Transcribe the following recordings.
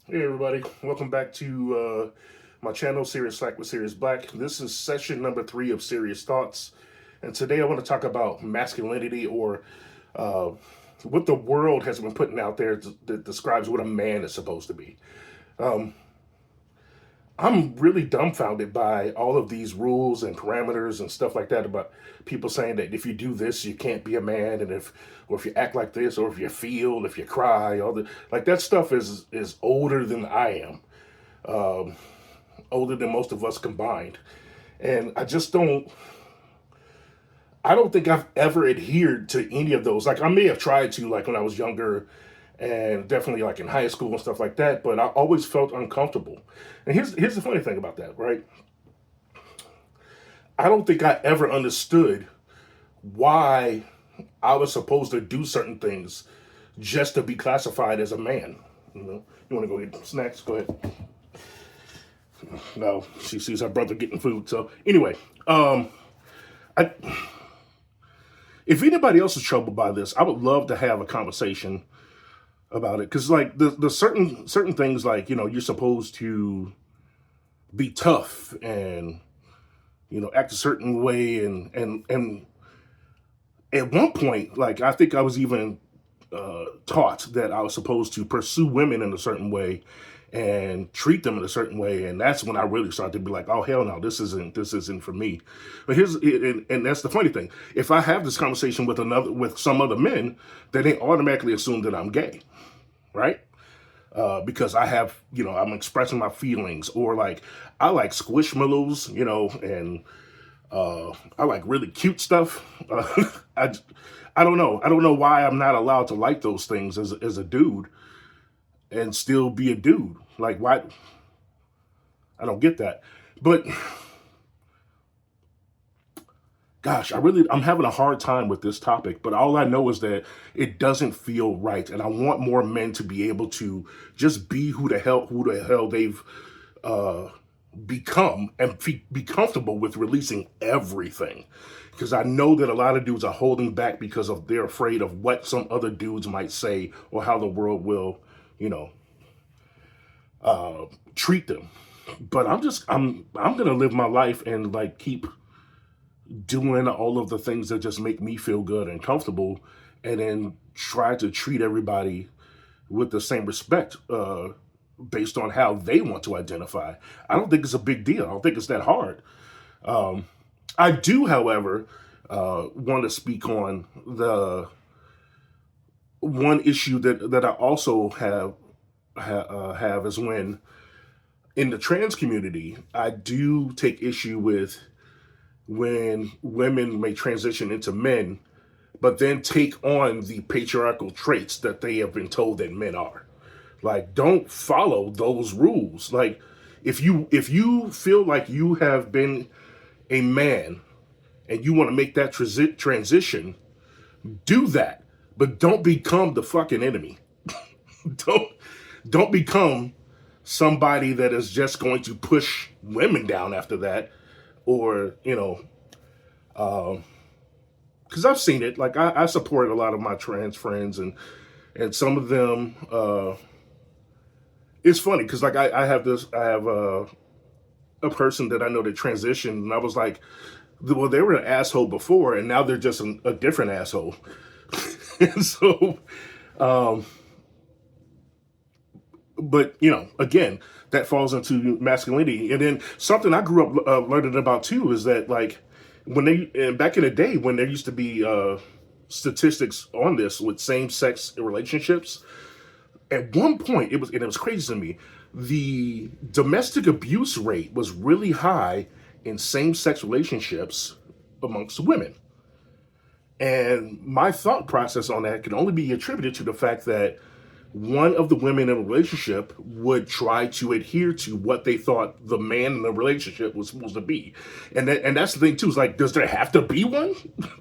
Hey everybody, welcome back to my channel, Serious Slack with Serious Black. This is session number 3 of Serious Thoughts, and today I want to talk about masculinity, or uh, what the world has been putting out there that describes what a man is supposed to be. Um, I'm really dumbfounded by all of these rules and parameters and stuff like that about people saying that if you do this, you can't be a man, and if you act like this, or if you feel, if you cry, all the like that stuff is older than I am, older than most of us combined, and I don't think I've ever adhered to any of those. Like I may have tried to, like when I was younger, and definitely like in high school and stuff like that. But I always felt uncomfortable. And here's the funny thing about that, right? I don't think I ever understood why I was supposed to do certain things just to be classified as a man. You want to go get some snacks? Go ahead. No, she sees her brother getting food. So anyway, I, if anybody else is troubled by this, I would love to have a conversation about it, because like the certain things, like you're supposed to be tough and act a certain way, and at one point, like I think I was even taught that I was supposed to pursue women in a certain way and treat them in a certain way, and that's when I really started to be like, oh hell no, this isn't for me. But and that's the funny thing: if I have this conversation with some other men, then they automatically assume that I'm gay, right? Because I'm expressing my feelings, or like I like squishmallows, and I like really cute stuff. I, I don't know. I don't know why I'm not allowed to like those things as a dude and still be a dude. Like, why? I don't get that. But gosh, I'm having a hard time with this topic. But all I know is that it doesn't feel right, and I want more men to be able to just be who the hell they've uh, become, and be comfortable with releasing everything. Because I know that a lot of dudes are holding back because they're afraid of what some other dudes might say, or how the world will, you know, treat them. But I'm gonna live my life and like keep doing all of the things that just make me feel good and comfortable, and then try to treat everybody with the same respect, based on how they want to identify. I don't think it's a big deal. I don't think it's that hard. I do, however, want to speak on the one issue that I also have is when in the trans community, I do take issue with when women may transition into men, but then take on the patriarchal traits that they have been told that men are. Like, don't follow those rules. Like, if you feel like you have been a man and you want to make that transition, do that, but don't become the fucking enemy. don't don't become somebody that is just going to push women down after that, or because I've seen it. Like I support a lot of my trans friends, and some of them. It's funny because like I have a person that I know that transitioned, and I was like, well, they were an asshole before, and now they're just a different asshole. And so, um, but again, that falls into masculinity. And then something I grew up learning about too is that, like, back in the day when there used to be statistics on this with same-sex relationships, at one point it was crazy to me. The domestic abuse rate was really high in same-sex relationships amongst women. And my thought process on that can only be attributed to the fact that one of the women in a relationship would try to adhere to what they thought the man in the relationship was supposed to be. And that's the thing too, is like, does there have to be one?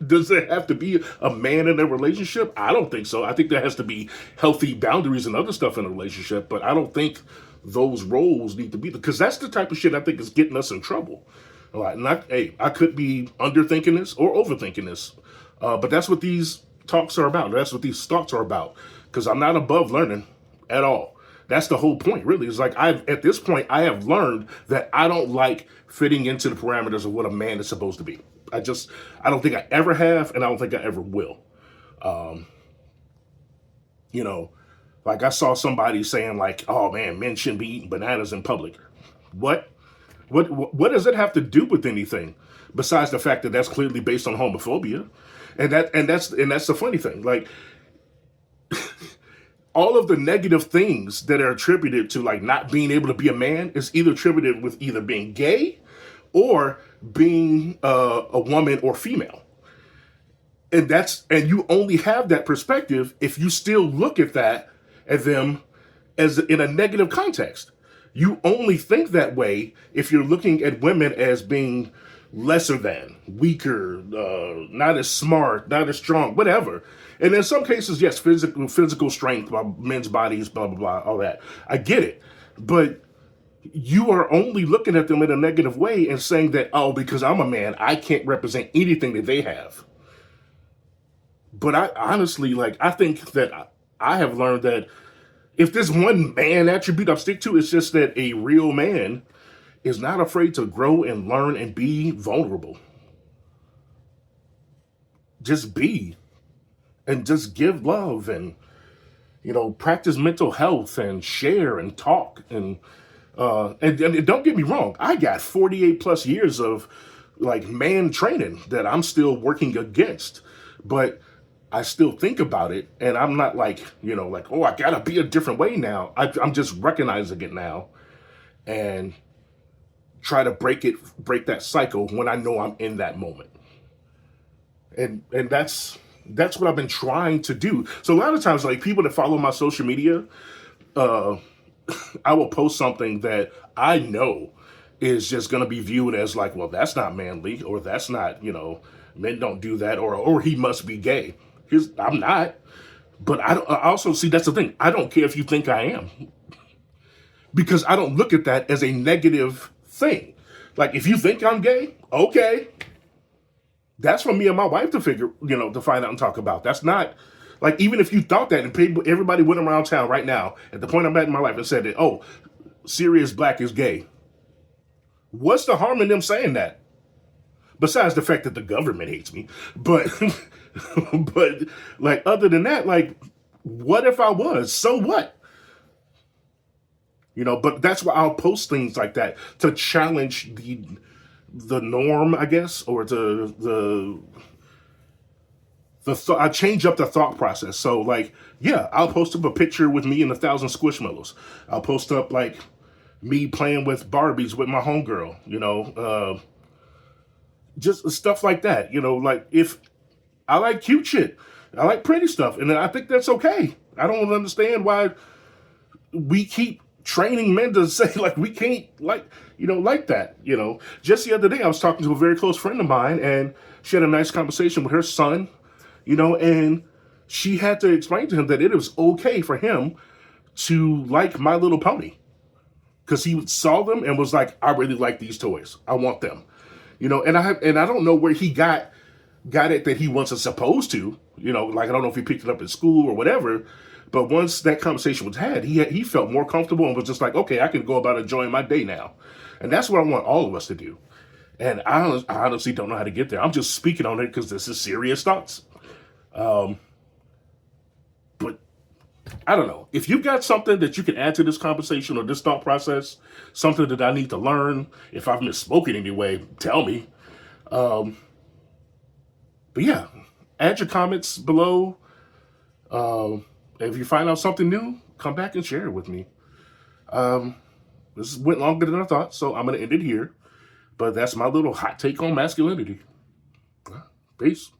Does there have to be a man in a relationship? I don't think so. I think there has to be healthy boundaries and other stuff in a relationship, but I don't think those roles need to be, because that's the type of shit I think is getting us in trouble. All right, hey, I could be underthinking this or overthinking this, but that's what these talks are about. That's what these thoughts are about. Because I'm not above learning at all. That's the whole point, really. It's like at this point I have learned that I don't like fitting into the parameters of what a man is supposed to be. I don't think I ever have, and I don't think I ever will. Um, you know, like I saw somebody saying like, "Oh man, men shouldn't be eating bananas in public." What? What does it have to do with anything besides the fact that that's clearly based on homophobia? And that's the funny thing. Like all of the negative things that are attributed to like not being able to be a man is either attributed with either being gay or being a woman or female. And you only have that perspective if you still look at them as in a negative context. You only think that way if you're looking at women as being lesser than, weaker, not as smart, not as strong, whatever. And in some cases, yes, physical strength, men's bodies, blah blah blah, all that. I get it, but you are only looking at them in a negative way and saying that, oh, because I'm a man, I can't represent anything that they have. But I honestly, like, I think that I have learned that if there's one man attribute I stick to, it's just that a real man is not afraid to grow and learn and be vulnerable. Just be and just give love and practice mental health and share and talk and don't get me wrong, I got 48 plus years of like man training that I'm still working against, but I still think about it, and I'm not like, like, oh, I gotta be a different way now. I'm just recognizing it now, and try to break that cycle when I know I'm in that moment. And that's what I've been trying to do. So a lot of times, like people that follow my social media, uh, I will post something that I know is just going to be viewed as like, well, that's not manly, or that's not, men don't do that, or he must be gay. I'm not, but I also see that's the thing. I don't care if you think I am, because I don't look at that as a negative thing. Like if you think I'm gay, okay, that's for me and my wife to figure, to find out and talk about. That's not like, even if you thought that and everybody went around town right now at the point I'm at in my life and said that, oh, Cerius Black is gay. What's the harm in them saying that? Besides the fact that the government hates me. But, but like, other than that, like, what if I was? So what? But that's why I'll post things like that to challenge the norm, I guess, or I change up the thought process. So like, yeah, I'll post up a picture with me and 1,000 squishmallows. I'll post up like me playing with Barbies with my homegirl, just stuff like that. Like if I like cute shit, I like pretty stuff, and I think that's okay. I don't understand why we keep training men to say like we can't like that. Just the other day I was talking to a very close friend of mine, and she had a nice conversation with her son, and she had to explain to him that it was okay for him to like My Little Pony, because he saw them and was like, I really like these toys, I want them. And I don't know where he got it that he wasn't supposed to, like I don't know if he picked it up at school or whatever. But once that conversation was had, he felt more comfortable and was just like, okay, I can go about enjoying my day now. And that's what I want all of us to do. And I honestly don't know how to get there. I'm just speaking on it because this is serious thoughts. But I don't know. If you've got something that you can add to this conversation or this thought process, something that I need to learn, if I've misspoken in any way, tell me. But yeah, add your comments below. If you find out something new, come back and share it with me. This went longer than I thought, so I'm going to end it here. But that's my little hot take on masculinity. Peace.